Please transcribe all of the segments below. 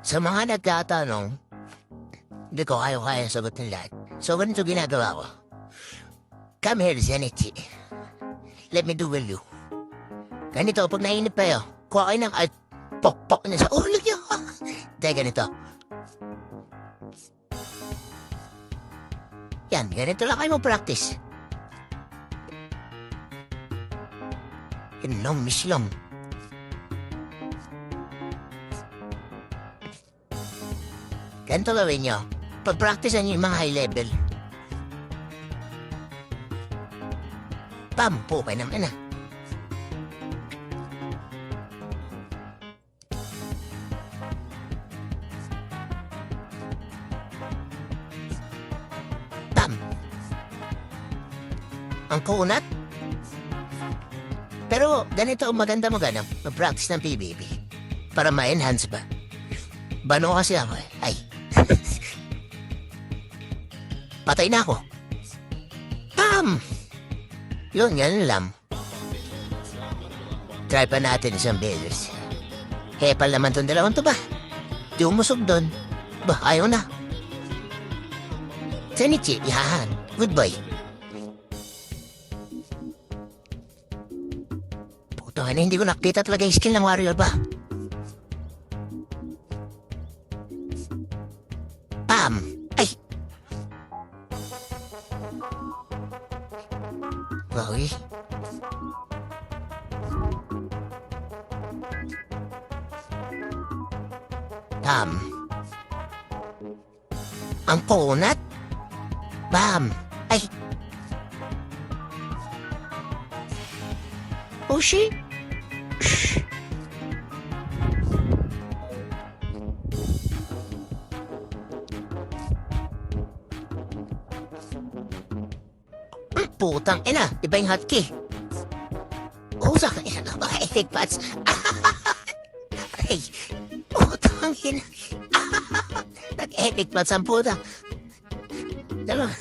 Sa mga nagtatanong, hindi ko kaya sagutin lahat. So, ganito ginagawa ko. Come here, Zenichi. Let me duel you. Ganito, pag nainip kayo, kuha kayo ng pok-pok niya sa ulo niyo. Dahil ganito. Yan, ganito lang kayo mag-practice. Yun lang, miss lang. Ganito gawin nyo. Pag-practice nyo yung mga high level. Pam, pukay naman ah. Pam. Ang kunat. Pero ganito ang maganda mag-practice ng PBB. Para ma-enhance ba? Bano kasi ako eh. Ay. Patay na ako. Pam! Yun, yan lang. Try pa natin isang beses. Hepal naman tong dalawang to ba? Di umusog doon. Ba, ayaw na. Zenichi, yahan. Goodbye. Puto, hindi ko nakita talaga yung skill ng warrior ba? Pam! Ay! Bawi. Pam. Ang kunat? Bam! Ay! Oshi? Shh! Putang ina, iba yung hotkey. Usak na ina mga epic pads. Ay, putang ina. Nag-epic pads ang putang. Dalawa.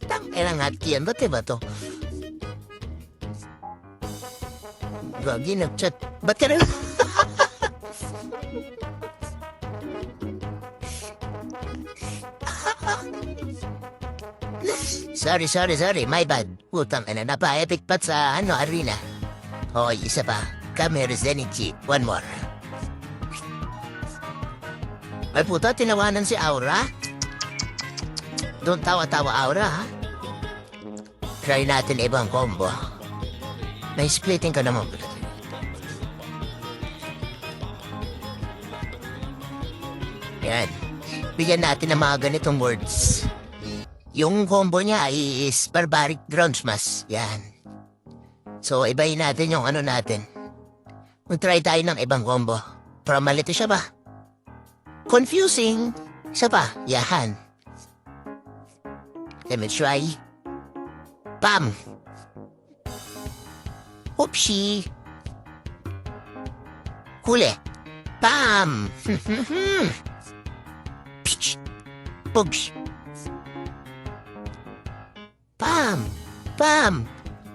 Tang ina ng hotkey yan. Ba't iba to? Gagi, nag-chat. Ba't ka rin? Sorry. My bad. Putang ina, napa-epic pat sa arena. Hoy, isa pa. Come here, Zenichi. One more. Ay puta, tinawanan si Aura? Don't tawa-tawa, Aura, ha? Try natin ibang combo. May splitting ka naman. Yan. Bigyan natin ng mga ganitong words. Yung combo niya is Barbaric Ground Smash. Yan. So, ibahin natin yung natin. Mag-try tayo ng ibang combo. Para malito siya ba? Confusing. Isa pa. Yahan. Let me try. Bam! Oopsie! Huli. Bam! Pitch! Pugs! Bam! Bam!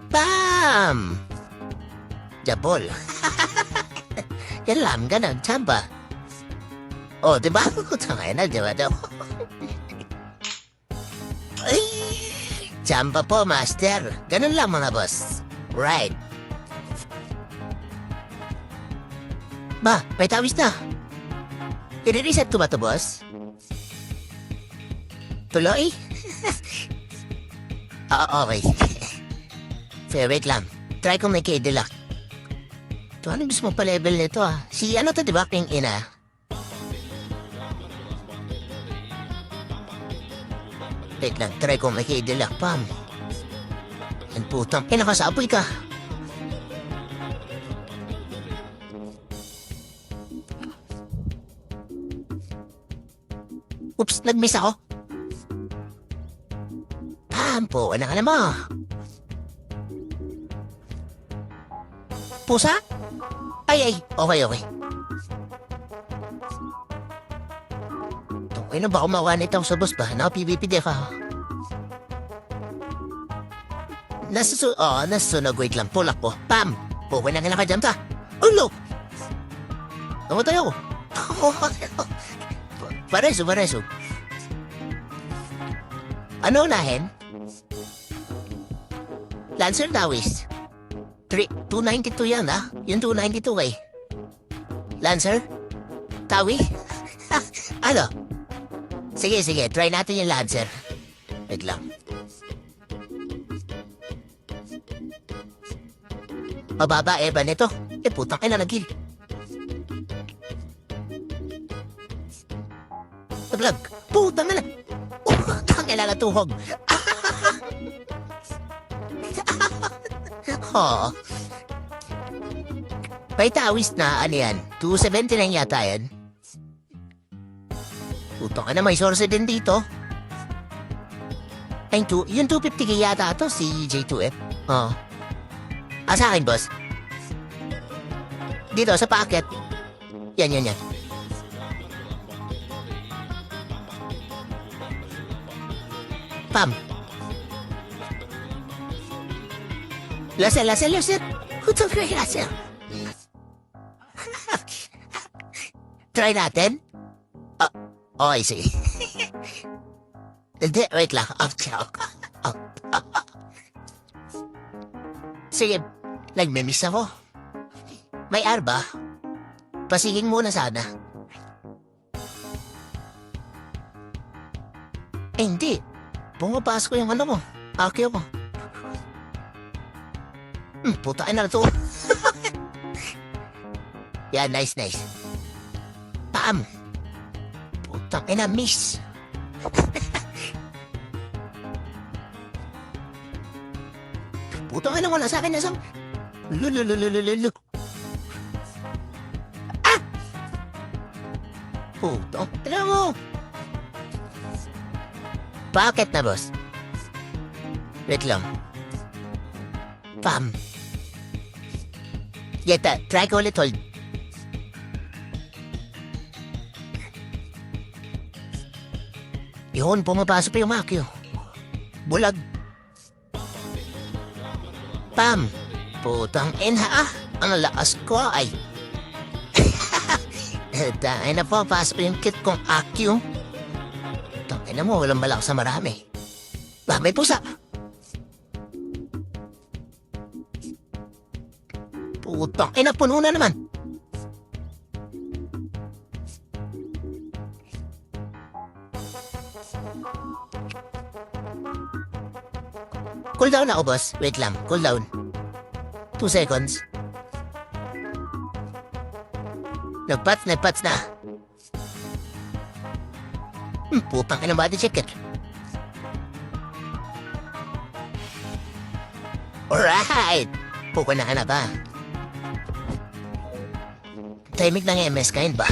Bam! Jabol. Yan lang, ganun, tsamba. Oh, diba? Tangay na, diba daw? Ay! Tsamba po, master. Ganun lang, mga boss. Right. Ba, may tawis na. I-reset ko ba to, boss? Tuloy? Okay. Fair, wait lang. Try ko may K-Deluxe. Ito, ano gusto mo pa-level nito, ah? Si to, diba, King Ina? Wait lang, try ko may K-Deluxe, Pam. Yan putang, nakasapoy ka. Oops, nag-miss ako. Po, ano ka na mo? Pusa? Ay, okay. Tungkay na ba ako makuha nito sa boss ba? Naka-PVP di ka. Nasusunog, wait lang, pulak ko. Pam! Okay na ka dyan ta. Ulo! Namatay ako. Pareso. Ano unahin? Lancer Taoist. 292 yan Yung 292 eh. Lancer? Tawi? Ano? Sige, try natin yung Lancer. Wait lang. Mababa ba nito? Putang ina nagil. Vlog. Putang ina. Tangina na tuhog. Oh. May tawis na, ano yan? 279 yata yan. Putang ina, may source din dito. Ay, yung 250k yata ito, si J2F. Oh. Sa akin, boss. Dito, sa packet. Yan. Pam. Laser. Putang ina, laser. Try natin? Okay, sige. Hindi, wait lang. Sige, nagmimiss ako. May arba? Pasiging muna sana. Hindi. Pumapasok ko yung ano mo. Akyo ko. Putain na to. Yan, nice. Pam. Putang ina, miss. Putang ina, wala sa akin na sang. Lulululululu. Putang ina mo. Bakit na, boss? Wait lang. Pam. Yeta, try ko ulit, hold. Yun, pumapasok pa yung makyo. Bulag. Pam. Putang ina ang lakas ko ay. Dahil na po, pasok pa yung kit kong akyo. Putang ina mo, walang balak sa marami. May pusa. Putang ina, puno na naman. Cool down ako, boss. Wait lang, cool down. 2 seconds. Nagpats na. Putang ina, body check it. Alright! Pukunahan na ba? Timing ng MS kind ba?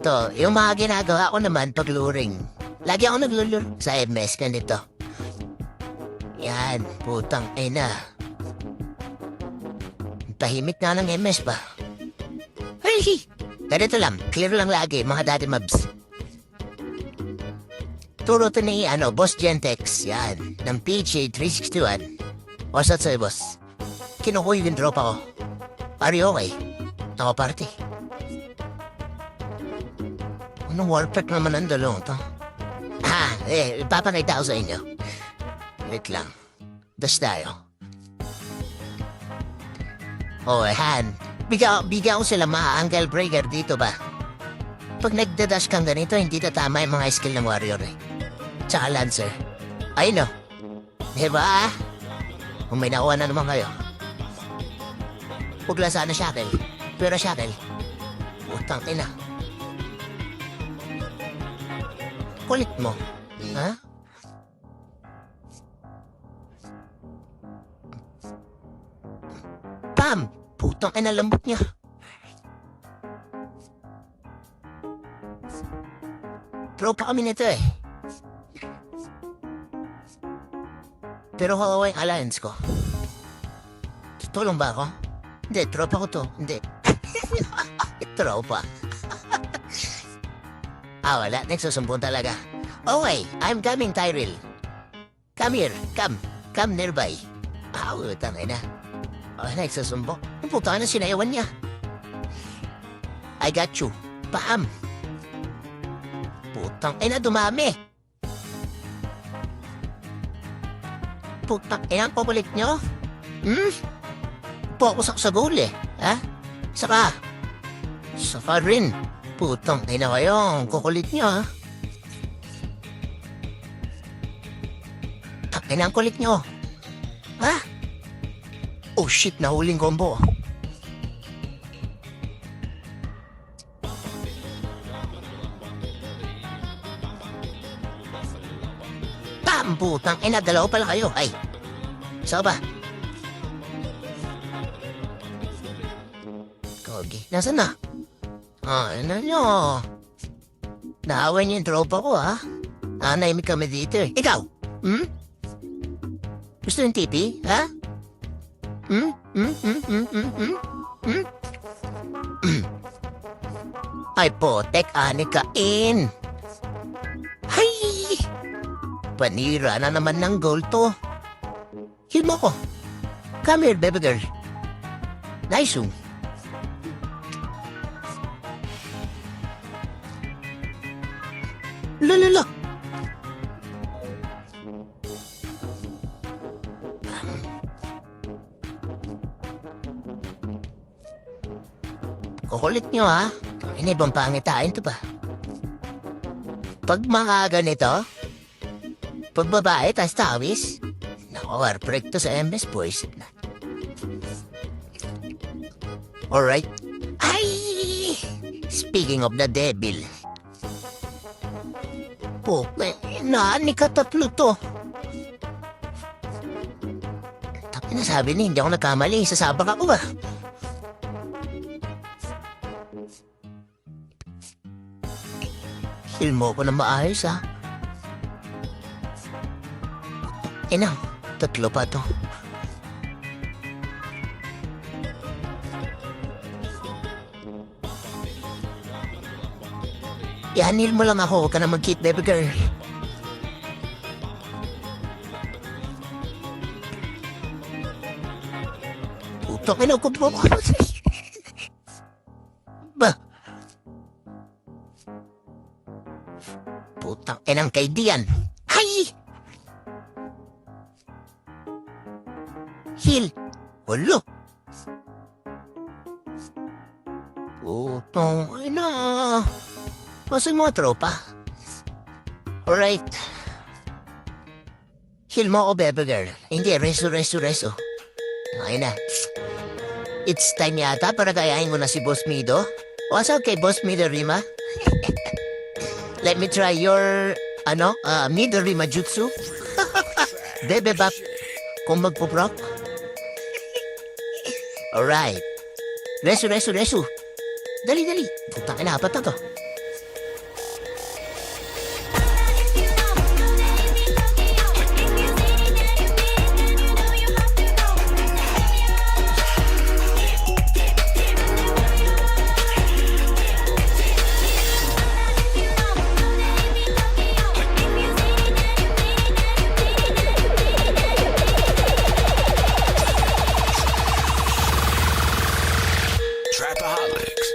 To, yung mga ginagawa ko naman pag luring. Lagi ako naglulur sa MS ganito. Yan, putang ina. Tahimik na ng MS ba? Ay! Ganito lang, clear lang lagi mga daddy mobs. Turo to ni, Boss Gentex, yan, ng PJ361. What's that sa'yo, boss? Kinukuha yung drop ako. Are you okay? Ako party. Anong warpack naman ang dalawang to? Papakita ko sa inyo. Wait lang. Das tayo. Han. Bigyan ko sila mga angle breaker dito ba? Pag nagdadash kang ganito, hindi tatama yung mga skill ng warrior eh. Tsaka lancer. Ayun o. Diba? Kung may nakuha na naman kayo. Pugla sana shackle. Pero shackle. Utang ina. Kulit mo. Ha? Pam! Putang ina, lambot niya. Tropa kami nito eh. Pero kawawa yung alliance ko. Tulong ba ako? Hindi, tropa ko to. Hindi. Tropa. Wala. Nagsusumbong talaga. Okay, I'm coming, Tyrell. Come here. Come nearby. Utang ina. Nagsusumbong. Ang puta na sinayawan niya. I got you. Paam. Putang ina, dumami. Putang ina, ang kukulit nyo. Focus ako sa goal eh. Ha? Saka rin. Putang ina kayo, ang kukulit nyo ha. Tangina, ang kulit nyo. Ha? Oh shit, nahuling combo. Putang ina, dalawa pala kayo. Ay, saan ba? Kogi, nasaan na? Ano nyo? Naaway niyo yung tropa ko, ha? Naimik kami dito, eh. Ikaw? Gusto yung tipi, ha? Ay, potek, anikain. Hay! Panira na naman ng goal to. Heal mo ko. Come here, baby girl. Nice one. Lala. Kukulit nyo ha. Inibang pangitain to ba? Pag mga ganito, pag babae, tas tawis, naku, perfect to sa MS boys. Alright. Ay! Speaking of the devil. Po, ni katatlo to. Tapi na sabi ni, hindi ako nagkamali. Sasabak ako ba? Heal mo ko na maayos ha. Inang, tatlo pa to. Ihanil mo lang ako, huwag ka na mag-keep, baby girl. Puto, kinukup mo ko. Ba? Putang inang kaidian. Hay! Heal. Walo. Putang ina. Pasang mga tropa. Alright. Heal mo ako, baby girl. Hindi, reso. Okay na. It's time yata para gayahin mo na si Boss Mido. What's up kay Boss Mido Rima? Let me try your, Mido Rima Jutsu. Bebe bap. Kung magpuprok. Alright. Resu. Dali. Putang ina, apat na to. Trapaholics.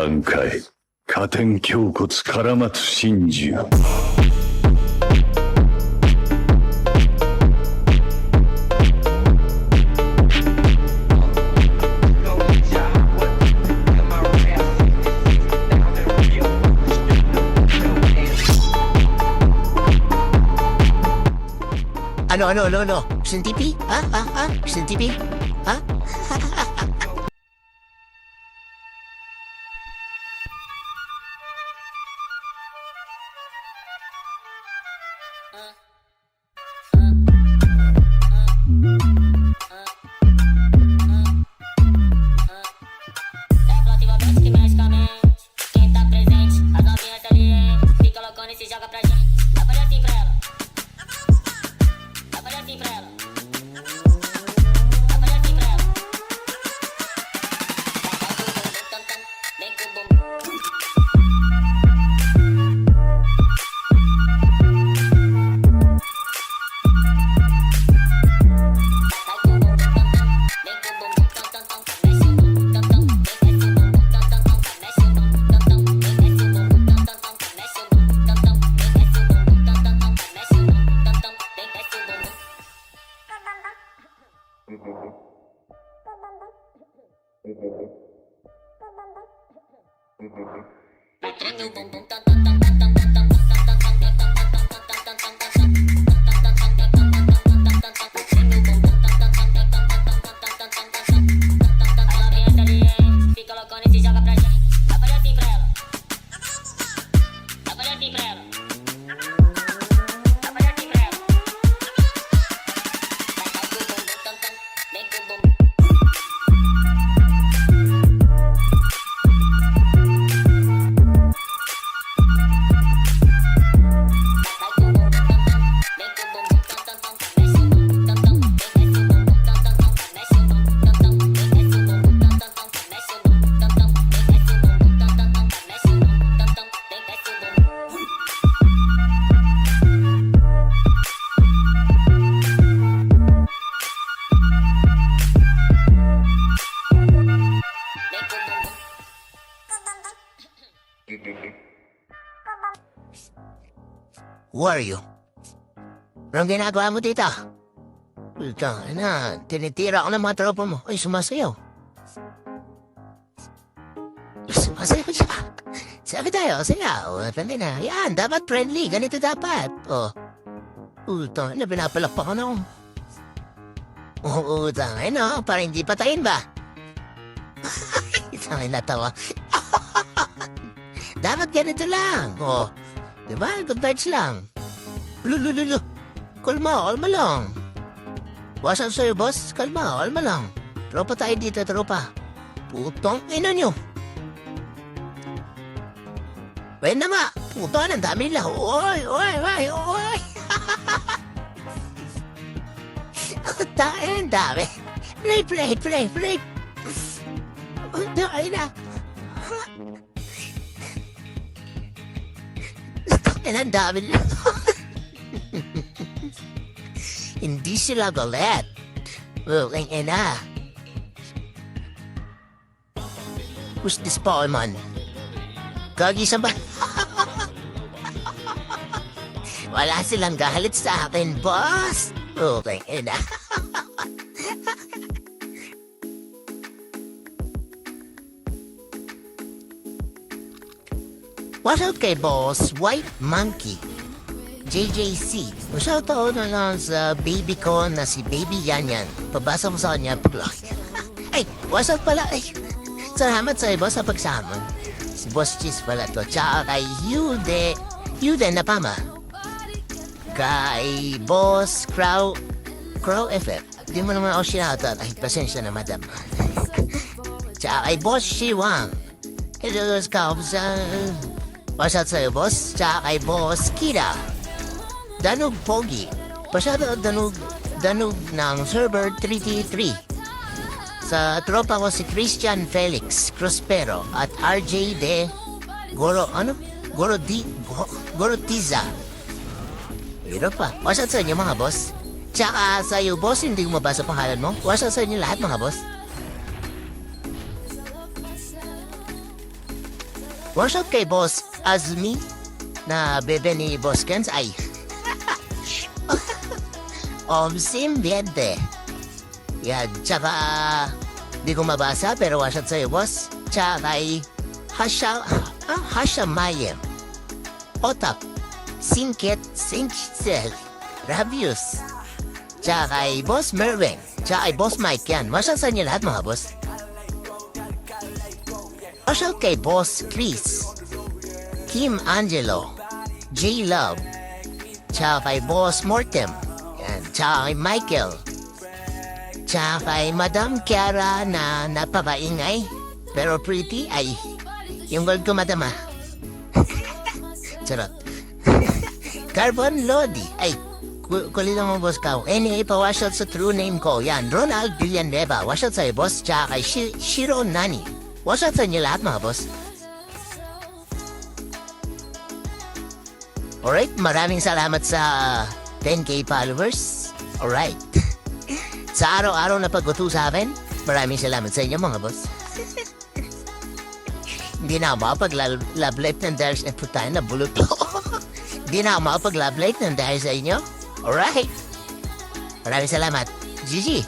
段階加点胸骨唐松真珠Ano? Gusto ng TV? Ha? Gusto ng TV? Ha? Explosivamente que magicamente quem tá presente, as novinhas ali, hein? Fica loucona e se joga pra gente. Vai fazer assim pra ela. Vai fazer assim pra ela. Vai fazer assim pra ela. Vem com o bumbum. Fica loucona e se joga pra gente. Vai fazer assim pra ela. Vai fazer assim pra ela. Vai fazer assim pra ela. Vem com o bumbum. Who are you? Anong ginagawa mo dito? Ito na, tinitira ako ng mga tropa mo. Ay, sumasayaw. Sumasayaw siya. Sabi tayo, sayaw. Pwede na. Yan, dapat friendly. Ganito dapat. Oh. Ito na, pinapalakpakan ako. Oo, tangay no. Para hindi patayin ba? Tangay natawa. Dapat ganito lang. Oh. Diba? Good vibes lang. Lulululu. Kalma lang. Wasan sa'yo, boss. Kalma lang. Tropa tayo dito, tropa. Putong ina nyo. Pwede na nga. Putong, ang dami nila. Oy. Tayo, ang dami. Play. Tayo na. Ang dami nila. Hindi sila galit. Ang ina. Who's this Paulman? Kagisan ba? Wala silang galit sa akin, boss. Ang ina. What's up kay boss? White Monkey. JJC. Shoutout na lang sa baby ko na si Baby Yanyan. Pabasa mo sa kanya vlog. Ay, what's up pala? Ay, salamat sa boss sa pagsama. Si Boss Cheese pala to. Tsaka kay Yude na pama. Kay Boss Crow FF. Di mo naman ako shoutout. Ay, pasensya na madam. Tsaka kay Boss Shiwang. Hello, Scouts. Pasat sa'yo, boss. Tsaka kay Boss Kira. Danog Pogi. Pasat Danog ng server 3T3. Sa tropa ko si Christian Felix Prospero at RJ de Gorotiza. Hirap pa. Pasat sa inyo, mga boss. Tsaka sa'yo, boss, hindi ko mabasa pangalan mo. Pasat sa inyo lahat, mga boss. Watch out kay Boss Azmi na bebe ni Boss Kenz. Ay. Simbiente. Yan, tsaka di ko mabasa pero watch out sa'yo, boss. Tsaka kay Hasha Mayem. Otap. Sinkitsel. Rabius. Tsaka kay Boss Merwin. Tsaka kay Boss Mike yan. Watch out sa inyo lahat mga boss. Watch out kay Boss Chris. Kim Angelo. J Love. Tsaka kay Boss Mortem. Yan. Tsaka kay Michael. Tsaka kay Madam Kiara na napakaingay. Pero pretty ay yung gold ko, madam ah. Charot. Carbon Lodi. Ay, kulit mo boss ka. Anyway, pa-wash out sa true name ko. Yan, Ronald Villanueva. Wash out sa'yo, boss. Tsaka kay Shiro Nani. Wash out sa inyo lahat, mga boss. Alright, maraming salamat sa 10K followers. Alright. Sa araw-araw na pag-uto sa akin, maraming salamat sa inyo, mga boss. Hindi na ako makapag-love life ng dahil sa putay na bulot ko. Hindi na ako makapag-love life ng dahil sa inyo. Alright. Maraming salamat. GG.